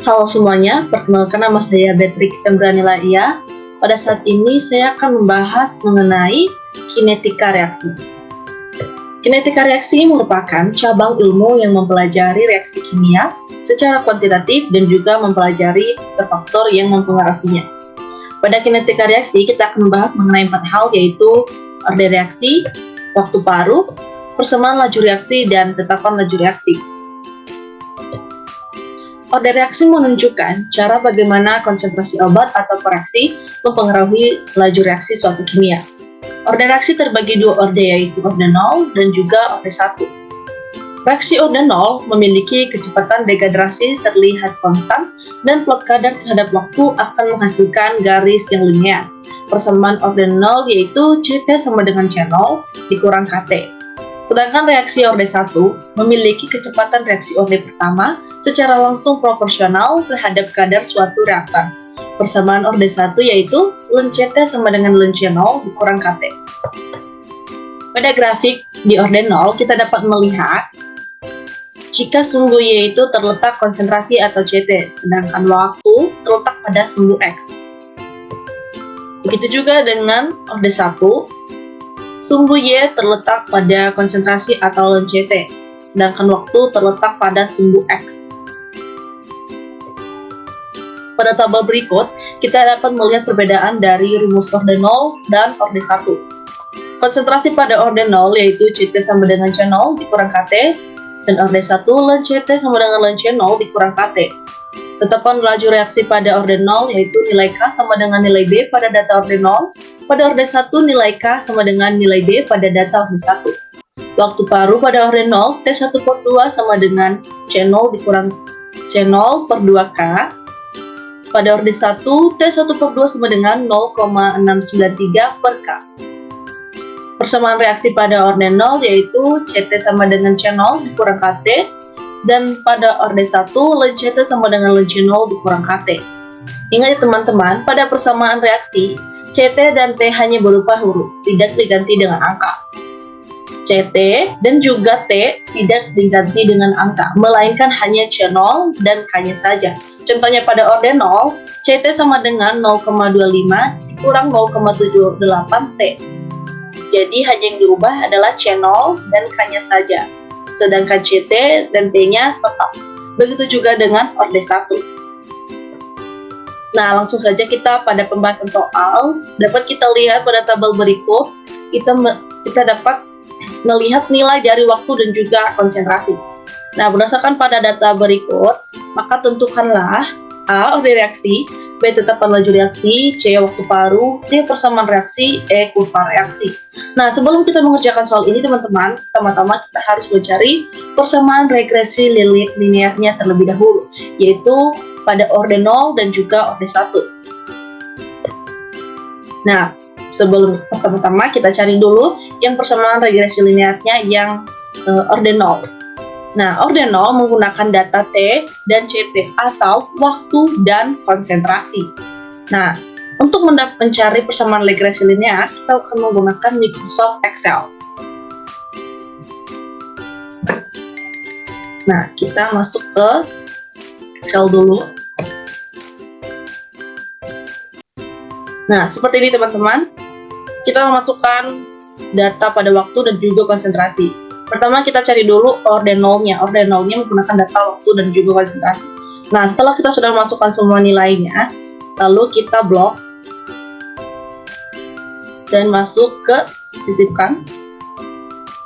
Halo semuanya, perkenalkan nama saya Beatrix Embranila Ia. Pada saat ini saya akan membahas mengenai kinetika reaksi. Kinetika reaksi merupakan cabang ilmu yang mempelajari reaksi kimia secara kuantitatif dan juga mempelajari faktor yang mempengaruhinya. Pada kinetika reaksi, kita akan membahas mengenai 4 hal, yaitu orde reaksi, waktu paruh, persamaan laju reaksi, dan tetapan laju reaksi. Orde reaksi menunjukkan cara bagaimana konsentrasi obat atau reaksi mempengaruhi laju reaksi suatu kimia. Orde reaksi terbagi 2 orde, yaitu orde 0 dan juga orde 1. Reaksi orde 0 memiliki kecepatan degraderasi terlihat konstan dan plot kadar terhadap waktu akan menghasilkan garis yang linear. Persamaan orde 0 yaitu Ct sama dengan C0 dikurang Kt. Sedangkan reaksi orde 1 memiliki kecepatan reaksi orde pertama secara langsung proporsional terhadap kadar suatu reaktan. Persamaan orde 1 yaitu ln Ct sama dengan ln C0 dikurang Kt. Pada grafik di orde 0 kita dapat melihat jika sumbu Y itu terletak konsentrasi atau Ct, sedangkan waktu terletak pada sumbu X. Begitu juga dengan orde 1, sumbu Y terletak pada konsentrasi atau ln Ct, sedangkan waktu terletak pada sumbu X. Pada tabel berikut, kita dapat melihat perbedaan dari rumus orde 0 dan orde 1. Konsentrasi pada orde 0 yaitu Ct sama dengan C0 dikurang Kt, dan orde 1 ln Ct sama dengan ln C0 dikurang Kt. Tetapan laju reaksi pada orde 0 yaitu nilai K sama dengan nilai B pada data orde 0. Pada orde 1 nilai K sama dengan nilai B pada data orde 1. Waktu paruh pada orde 0 T1 per 2 sama dengan C0 dikurang C0 per 2K. Pada orde 1 T1 per 2 sama dengan 0,693 per K. Persamaan reaksi pada orde 0 yaitu Ct sama dengan C0 dikurang Kt, dan pada orde 1 ln Ct sama dengan ln C0 dikurang Kt. Ingat ya teman-teman, pada persamaan reaksi Ct dan T hanya berupa huruf, tidak diganti dengan angka. Ct dan juga T tidak diganti dengan angka, melainkan hanya C0 dan K-nya saja. Contohnya pada orde 0, Ct sama dengan 0,25 dikurang 0,78 T. Jadi hanya yang dirubah adalah C0 dan K-nya saja, sedangkan Ct dan T-nya tetap. Begitu juga dengan orde 1. Nah, langsung saja kita pada pembahasan soal. Dapat kita lihat pada tabel berikut, kita dapat melihat nilai dari waktu dan juga konsentrasi. Nah, berdasarkan pada data berikut, maka tentukanlah A. orde reaksi, B. tetapan laju reaksi, C. waktu paruh, D. persamaan reaksi, E. kurva reaksi. Nah, sebelum kita mengerjakan soal ini teman-teman, pertama-tama kita harus mencari persamaan regresi linearnya terlebih dahulu, yaitu pada orde 0 dan juga orde 1. Nah, sebelum pertama-tama kita cari dulu yang persamaan regresi linearnya yang orde 0. Nah, orde 0 menggunakan data T dan Ct atau waktu dan konsentrasi. Nah, untuk mencari persamaan regresi linear, kita akan menggunakan Microsoft Excel. Nah, kita masuk ke Excel dulu. Nah, seperti ini teman-teman. Kita memasukkan data pada waktu dan juga konsentrasi. Pertama kita cari dulu orde 0-nya. Orde 0-nya menggunakan data waktu dan juga konsentrasi. Nah, setelah kita sudah memasukkan semua nilainya, lalu kita blok dan masuk ke sisipkan.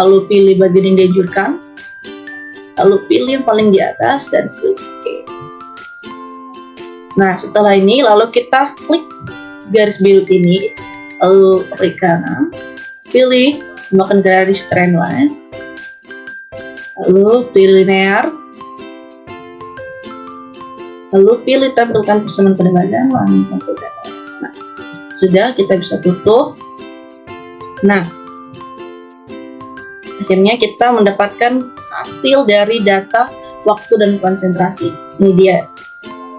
Lalu pilih bagian yang dianjurkan. Lalu pilih yang paling di atas dan klik OK. Nah, setelah ini lalu kita klik garis biru ini, lalu klik kanan, pilih menggunakan garis trendline, lalu pilih linear, lalu pilih tampilkan persamaan pada badan, lalu tampilkan. Nah, sudah, kita bisa tutup. Nah, akhirnya kita mendapatkan hasil dari data waktu dan konsentrasi. Ini dia.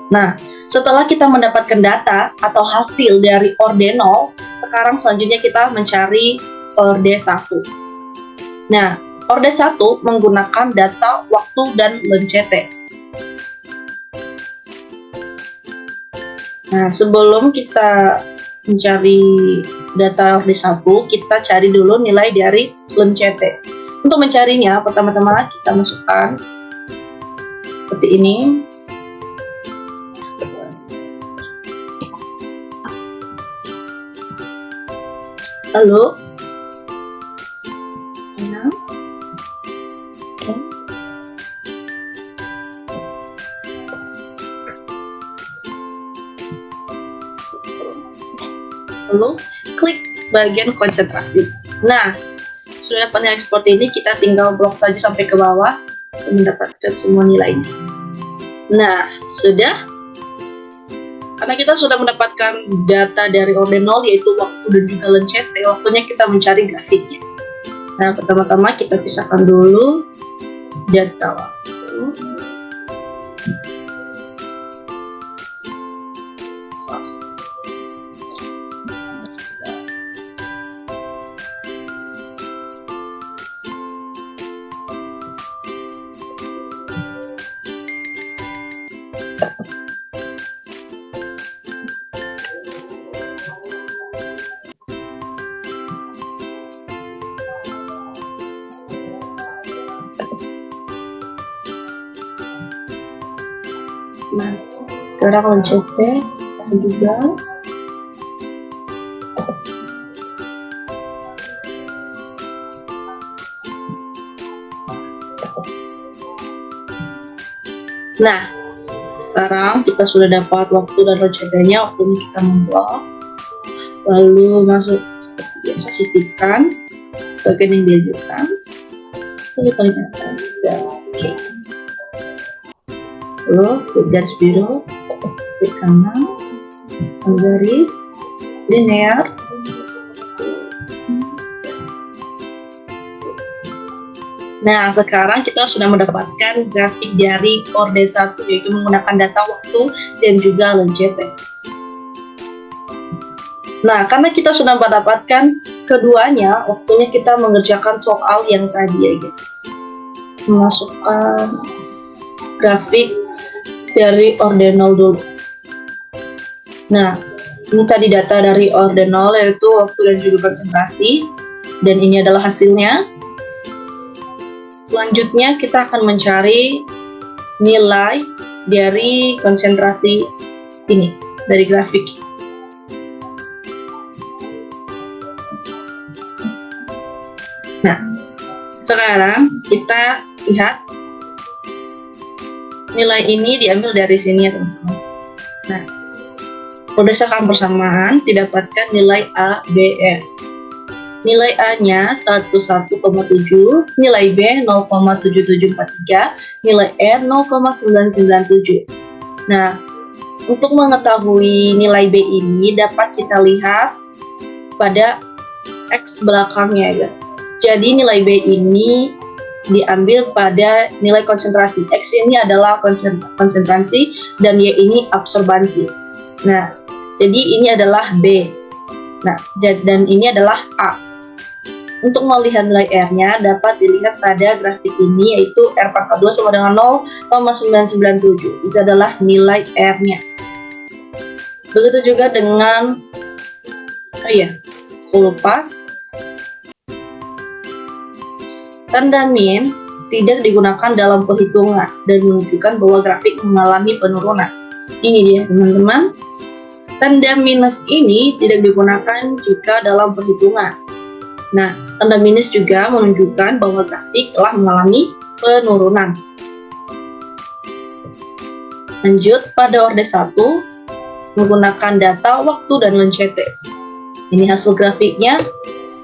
Nah, setelah kita mendapatkan data atau hasil dari orde 0, sekarang selanjutnya kita mencari orde 1. Nah, orde 1 menggunakan data waktu dan ln Ct. Nah, sebelum kita mencari data orde 1, kita cari dulu nilai dari LenCT. Untuk mencarinya, pertama-tama kita masukkan seperti ini. Lalu klik bagian konsentrasi. Nah, sudah dapat ekspor ini, kita tinggal blok saja sampai ke bawah untuk mendapatkan semua nilainya. Nah, sudah. Karena kita sudah mendapatkan data dari orde 0, yaitu waktu dan juga LenCT, waktunya kita mencari grafiknya. Nah, pertama-tama kita pisahkan dulu data waktu. Nah, sekarang LenCT juga. Nah, sekarang kita sudah dapat waktu dan LenCT-nya. Waktunya kita memblok, lalu masuk seperti biasa, sisihkan bagian yang diajukan, lalu paling atas dan oke. Lalu klik garis biru, klik kanan, garis linear. Nah, sekarang kita sudah mendapatkan grafik dari orde 1, yaitu menggunakan data waktu dan juga LenCT. Nah, karena kita sudah mendapatkan keduanya, waktunya kita mengerjakan soal yang tadi ya guys. Memasukkan grafik dari orde 0 dulu. Nah, ini tadi data dari orde 0, yaitu waktu dan juga konsentrasi, dan ini adalah hasilnya. Selanjutnya kita akan mencari nilai dari konsentrasi ini, dari grafik. Nah, sekarang kita lihat nilai ini diambil dari sini ya teman-teman. Nah, berdasarkan persamaan didapatkan nilai A, B, E. Nilai A-nya 101,7, nilai B 0,7743, nilai E 0,997. Nah, untuk mengetahui nilai B ini dapat kita lihat pada X belakangnya ya. Jadi nilai B ini diambil pada nilai konsentrasi. X ini adalah konsentrasi dan Y ini absorbansi. Nah, jadi ini adalah B. Nah, dan ini adalah A. Untuk melihat nilai R-nya dapat dilihat pada grafik ini, yaitu R pangkat 2 sama dengan 0,997. Itu adalah nilai R-nya. Begitu juga dengan, lupa, tanda min tidak digunakan dalam perhitungan dan menunjukkan bahwa grafik mengalami penurunan. Ini dia teman-teman. Tanda minus ini tidak digunakan jika dalam perhitungan. Nah, tanda minus juga menunjukkan bahwa grafik telah mengalami penurunan. Lanjut pada orde 1, menggunakan data waktu dan LenCT. Ini hasil grafiknya.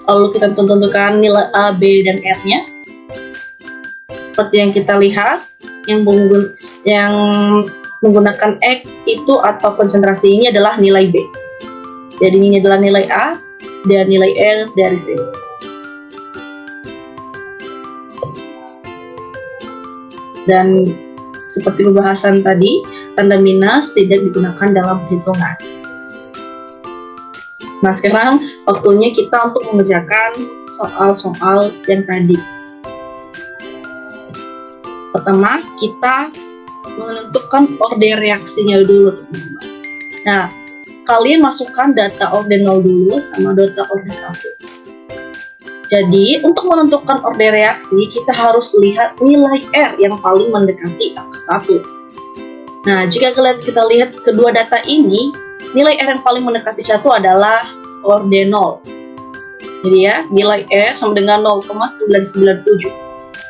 Lalu kita tentukan nilai A, B, dan R-nya. Seperti yang kita lihat, yang menggunakan X itu atau konsentrasi ini adalah nilai B. Jadi ini adalah nilai A dan nilai R dari sini. Dan seperti pembahasan tadi, tanda minus tidak digunakan dalam perhitungan. Nah, sekarang waktunya kita untuk mengerjakan soal-soal yang tadi. Pertama, kita menentukan orde reaksinya dulu, teman-teman. Nah, kalian masukkan data ordinal dulu sama data orde 1. Jadi, untuk menentukan orde reaksi, kita harus lihat nilai R yang paling mendekati angka 1. Nah, jika kita lihat kedua data ini, nilai R yang paling mendekati 1 adalah orde 0. Jadi ya, nilai R sama dengan 0,997.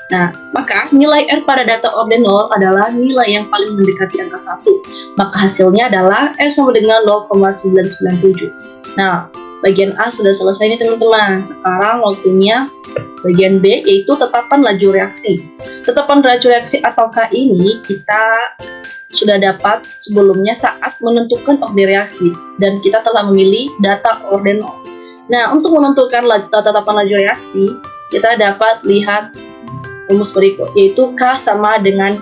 Nah, maka nilai R pada data orde 0 adalah nilai yang paling mendekati angka 1. Maka hasilnya adalah R sama dengan 0,997. Nah, bagian A sudah selesai nih teman-teman. Sekarang waktunya bagian B, yaitu tetapan laju reaksi. Tetapan laju reaksi atau K ini kita sudah dapat sebelumnya saat menentukan orde reaksi, dan kita telah memilih data orde 0. Nah, untuk menentukan tetapan laju reaksi, kita dapat lihat rumus berikut, yaitu K sama dengan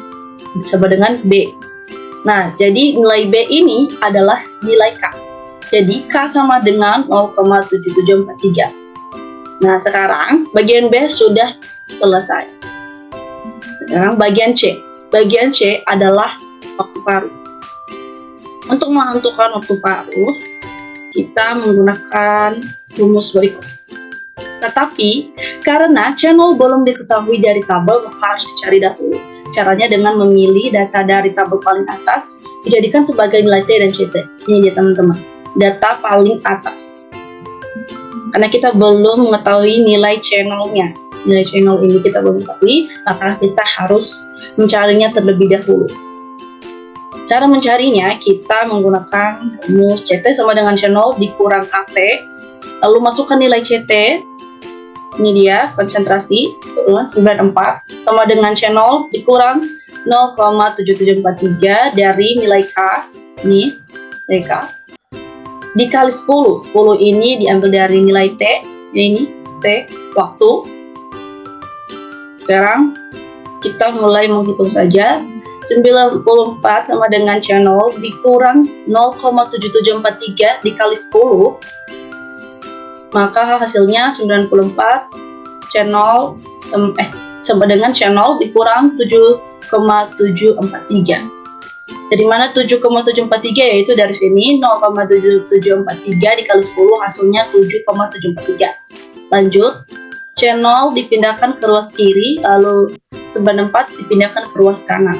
B. Nah, jadi nilai B ini adalah nilai K. Jadi K sama dengan 0,7743. Nah, sekarang bagian B sudah selesai. Sekarang bagian C. Bagian C adalah waktu paruh. Untuk menentukan waktu paruh, kita menggunakan rumus berikut. Tetapi, karena channel belum diketahui dari tabel, maka harus dicari dahulu. Caranya dengan memilih data dari tabel paling atas, dijadikan sebagai nilai T dan CT. Ini dia teman-teman, data paling atas. Karena kita belum mengetahui nilai channelnya. Nilai channel ini kita belum ketahui, maka kita harus mencarinya terlebih dahulu. Cara mencarinya, kita menggunakan rumus CT sama dengan channel dikurang KT, lalu masukkan nilai CT. Ini dia konsentrasi 94 sama dengan channel dikurang 0,7743 dari nilai K. Ini nilai K dikali 10. 10 ini diambil dari nilai T, ini T waktu. Sekarang kita mulai menghitung saja. 94 sama dengan channel dikurang 0,7743 dikali 10, maka hasilnya 94 channel sama dengan channel dikurang 7,743. Dari mana 7,743? Yaitu dari sini 0,7743 dikali 10, hasilnya 7,743. Lanjut, channel dipindahkan ke ruas kiri, lalu 94 dipindahkan ke ruas kanan.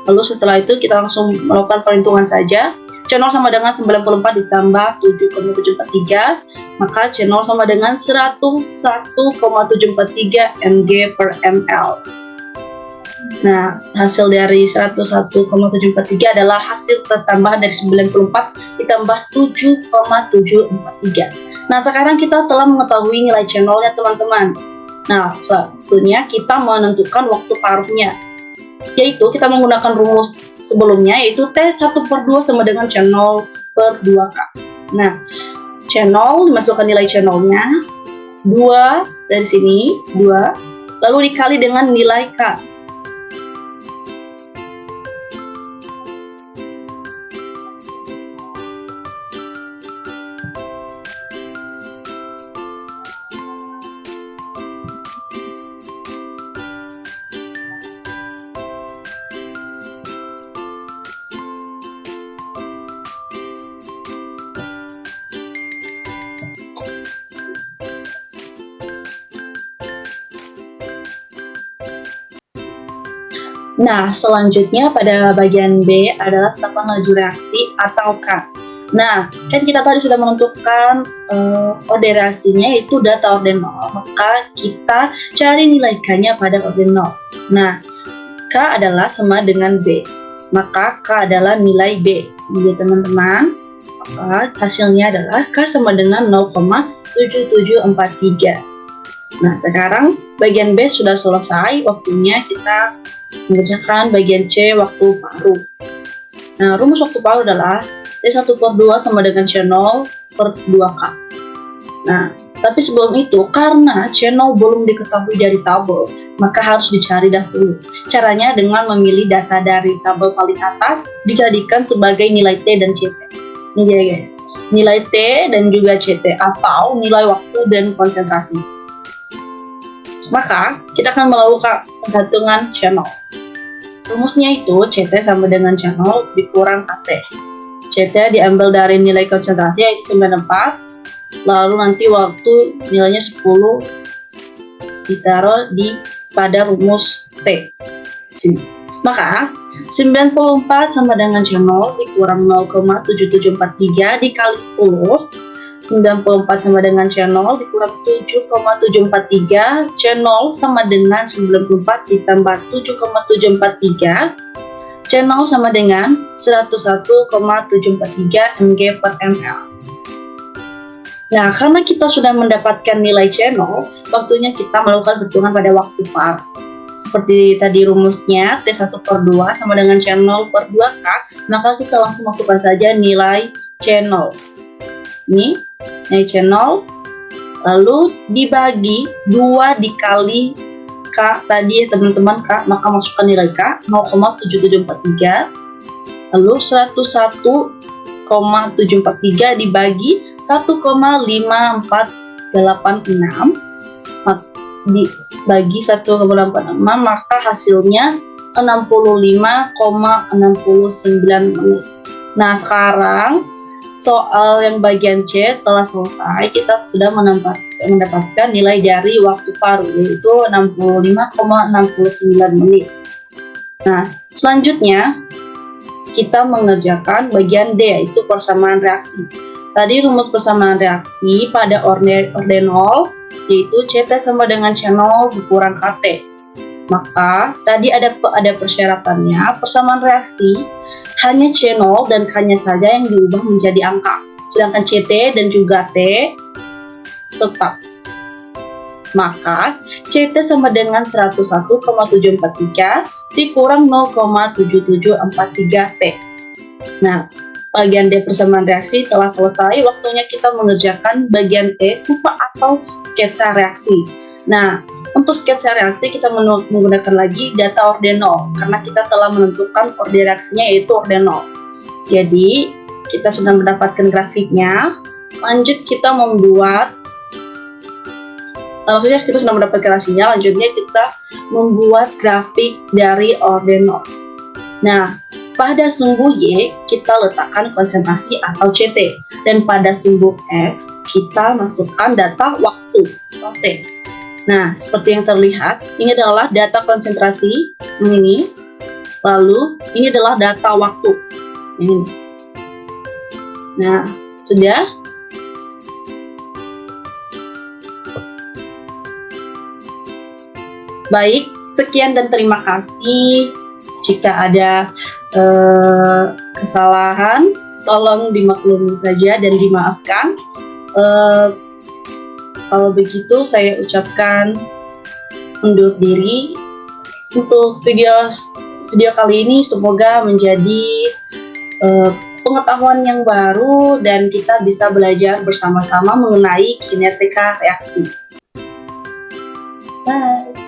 Lalu setelah itu kita langsung melakukan perhitungan saja. Channel sama dengan 94 ditambah 7,743, maka channel sama dengan 101,743 mg per ml. Nah, hasil dari 101,743 adalah hasil tertambahan dari 94 ditambah 7,743. Nah, sekarang kita telah mengetahui nilai channelnya teman-teman. Nah, selanjutnya kita menentukan waktu paruhnya, yaitu kita menggunakan rumus sebelumnya, yaitu T1/2 sama dengan channel per 2K. Nah, channel dimasukkan nilai channelnya 2 dari sini, 2, lalu dikali dengan nilai K. Nah, selanjutnya pada bagian B adalah tetapan laju reaksi atau K. Nah, kan kita tadi sudah menentukan orde reaksinya, yaitu data orde 0, maka kita cari nilai K-nya pada orde 0. Nah, K adalah sama dengan B, maka K adalah nilai B. Jadi teman-teman, hasilnya adalah K sama dengan 0,7743. Nah, sekarang bagian B sudah selesai, waktunya kita mengerjakan bagian C, waktu paruh. Nah, rumus waktu paruh adalah T1/2 sama dengan channel per 2K. Nah, tapi sebelum itu, karena channel belum diketahui dari tabel, maka harus dicari dahulu. Caranya dengan memilih data dari tabel paling atas, dijadikan sebagai nilai T dan CT. Ini dia guys, nilai T dan juga CT, atau nilai waktu dan konsentrasi. Maka, kita akan melakukan penghitungan channel. Rumusnya itu CT sama dengan channel dikurang KT. CT diambil dari nilai konsentrasi yaitu 94, lalu nanti waktu nilainya 10 ditaruh pada rumus T sini. Maka 94 sama dengan C0 dikurang 0,7743 dikali 10. 94 sama dengan C0 dikurang 7,743. C0 sama dengan 94 ditambah 7,743. C0 sama dengan 101,743 mg per ml. Nah, karena kita sudah mendapatkan nilai C0, waktunya kita melakukan perhitungan pada waktu par. Seperti tadi rumusnya, T1/2 sama dengan C0/2K, maka kita langsung masukkan saja nilai C0. Ini, nilai C0, lalu dibagi 2 dikali K tadi ya teman-teman, K, maka masukkan nilai K 0,7743, lalu 101,743 dibagi 1,5486 dibagi 1,86, maka hasilnya 65,69 menit. Nah, sekarang soal yang bagian C telah selesai. Kita sudah mendapatkan nilai dari waktu paruh, yaitu 65,69 menit. Nah, selanjutnya kita mengerjakan bagian D, yaitu persamaan reaksi. Tadi rumus persamaan reaksi pada ordenol yaitu CT sama dengan C0 dikurang KT. Maka tadi ada persyaratannya, persamaan reaksi hanya C0 dan K-nya saja yang diubah menjadi angka, sedangkan CT dan juga T tetap. Maka CT sama dengan 101,743 dikurang 0,7743 T. Nah, bagian D persamaan reaksi telah selesai. Waktunya kita mengerjakan bagian E, kuva atau sketsa reaksi. Nah, untuk sketsa reaksi kita menggunakan lagi data ordenol karena kita telah menentukan orde reaksinya yaitu ordenol. Jadi kita sudah mendapatkan grafiknya. Lanjut kita membuat, maksudnya kita sudah mendapatkan hasilnya. Lanjutnya kita membuat grafik dari ordenol. Nah, pada sumbu Y kita letakkan konsentrasi atau CT, dan pada sumbu X kita masukkan data waktu atau T. Nah, seperti yang terlihat, ini adalah data konsentrasi ini, lalu ini adalah data waktu ini. Nah, sudah. Baik, sekian dan terima kasih. Jika ada kesalahan, tolong dimaklumi saja dan dimaafkan. Kalau begitu, saya ucapkan undur diri. Untuk video kali ini semoga menjadi pengetahuan yang baru dan kita bisa belajar bersama-sama mengenai kinetika reaksi. Bye.